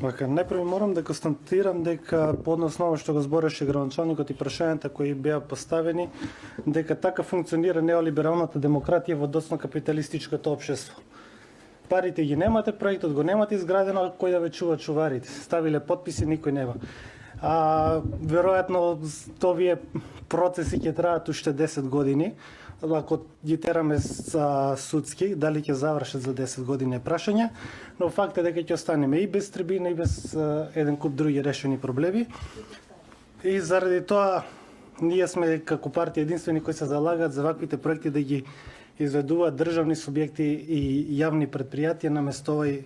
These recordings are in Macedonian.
Најпрво морам да констатирам дека по однос на ова што го збореше градоначалникот и прашањата кои беа поставени, дека така функционира неолибералната демократија во доцна капиталистичкото општество. Парите ги немате, проектот го немате изградено, кој да ве чува чуварите. Ставиле подписи, никој нема. Веројатно овие процеси ќе траат уште 10 години. Ако ги тераме судски, дали ќе завршат за 10 години е прашање, но факт е дека ќе останеме и без трибина и без еден куп други решени проблеми. И заради тоа ние сме како партија единствени кои се залагаат за ваквите проекти да ги изведуваат државни субјекти и јавни предпријатија наместо овој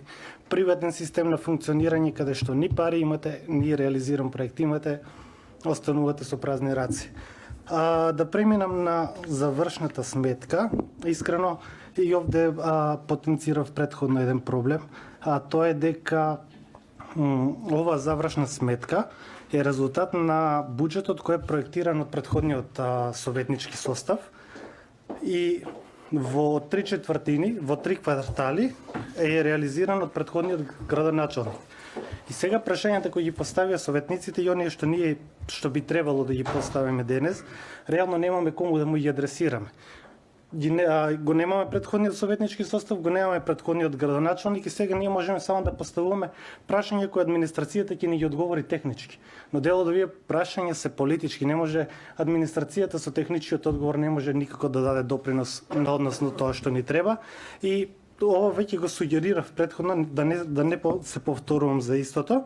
приватен систем на функционирање каде што ни пари имате, ни реализиран проект имате, останувате со празни раци. Да преминам на завршната сметка. Искрено и овде потенцирав претходно еден проблем, тоа е дека ова завршна сметка е резултат на буџетот кој е проектиран од претходниот советнички состав и во 3/4, во 3 квартали е реализиран од претходниот градоначалник. И сега прашањата кои ги поставија советниците и оние што би требало да ги поставиме денес, реално немаме кому да му ги адресираме. Го немаме претходниот советнички состав, го немаме претходниот градоначалник и сега ние можеме само да поставуваме прашања кои администрацијата ќе ни ги одговори технички. Но дел од овие прашања се политички, не може администрацијата со техничкиот одговор не може никако да даде допринос на односно тоа што ни треба и ова веќе го сугерирав претходно да не се повторувам за истото.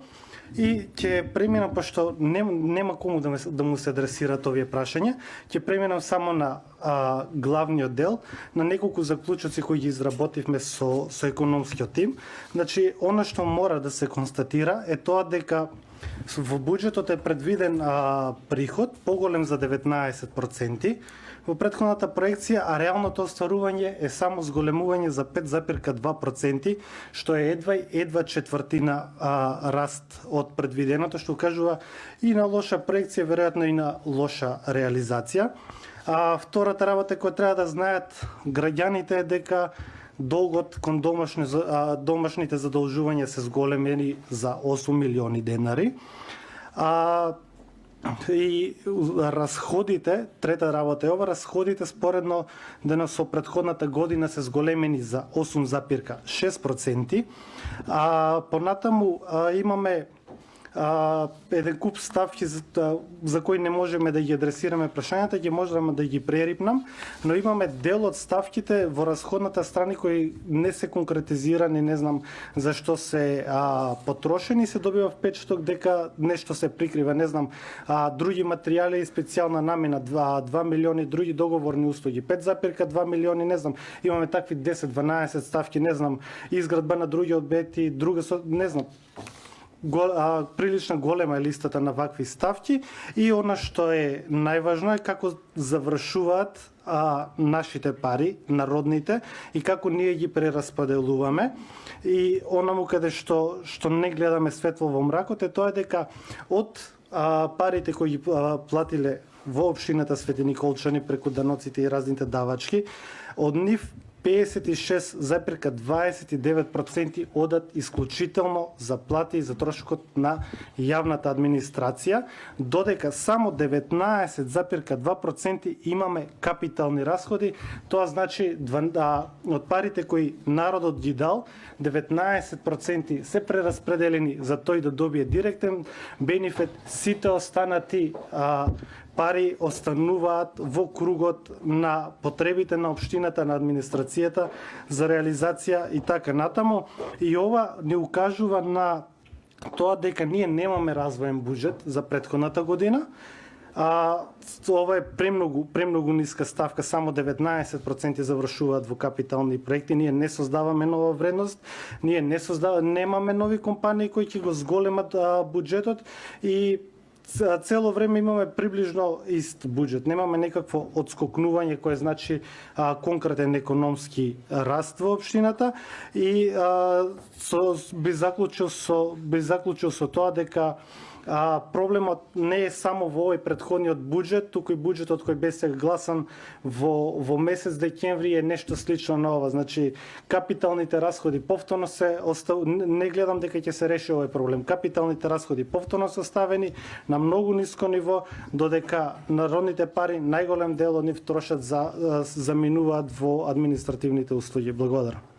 И ќе преминам, пошто нема кому да му се адресираат овие прашања, ќе преминам само на главниот дел, на неколку заклучоци кои ги изработивме со економскиот тим. Значи, она што мора да се констатира е тоа дека во буџетот е предвиден приход поголем за 19%, во претходната проекција, а реалното остварување е само зголемување за 5,2%, што е едва четвртина раст од предвиденото, што кажува и на лоша проекција, веројатно и на лоша реализација. Втората работа која треба да знаат граѓаните е дека долгот кон домашните задолжувања се зголемени за 8 милиони денари. И расходите, трета работа е ова, расходите споредно со претходната година се зголемени за 8,6%. Понатаму имаме еден куп ставки за кои не можеме да ги адресираме прашањата, ќе можеме да ги прерипнам, но имаме дел од ставките во расходната страна кои не се конкретизирани, не знам зашто се потрошени, се добива впечаток дека нешто се прикрива, не знам, други материјали и специјална намена 2 милиони, други договорни услуги 5,2 милиони, не знам, имаме такви 10-12 ставки, не знам, изградба на други објекти, друга не знам, прилично голема е листата на вакви ставки и она што е најважно е како завршуваат нашите пари, народните, и како ние ги прерасподелуваме. И онаму каде што не гледаме светло во мракот е тоа дека од парите кои ги платиле во општината Свети Николчани преку даноците и разните давачки, од нив 56,29% одат исклучително за плати и за трошокот на јавната администрација, додека само 19,2% имаме капитални расходи. Тоа значи од парите кои народот ги дал, 19% се прераспределени за тој да добие директен бенефит, сите останати пари остануваат во кругот на потребите на општината, на администрацијата за реализација и така натаму. И ова не укажува на тоа дека ние немаме развоен буџет за претходната година. Ова е премногу ниска ставка, само 19% завршуваат во капитални проекти. Ние не создаваме нова вредност, ние немаме нови компании кои ќе го зголемат буџетот и цело време имаме приближно ист буџет. Немаме некакво одскокнување кое значи конкретен економски раст во општината и би заклучил со тоа дека проблемот не е само во овој претходниот буџет, туку и буџетот кој беше гласан во месец декември е нешто слично на ова. Значи, капиталните расходи повторно не гледам дека ќе се реши овој проблем. Капиталните расходи повторно се ставени на многу ниско ниво, додека народните пари, најголем дел од нив трошат заминуваат во административните услуги. Благодарам.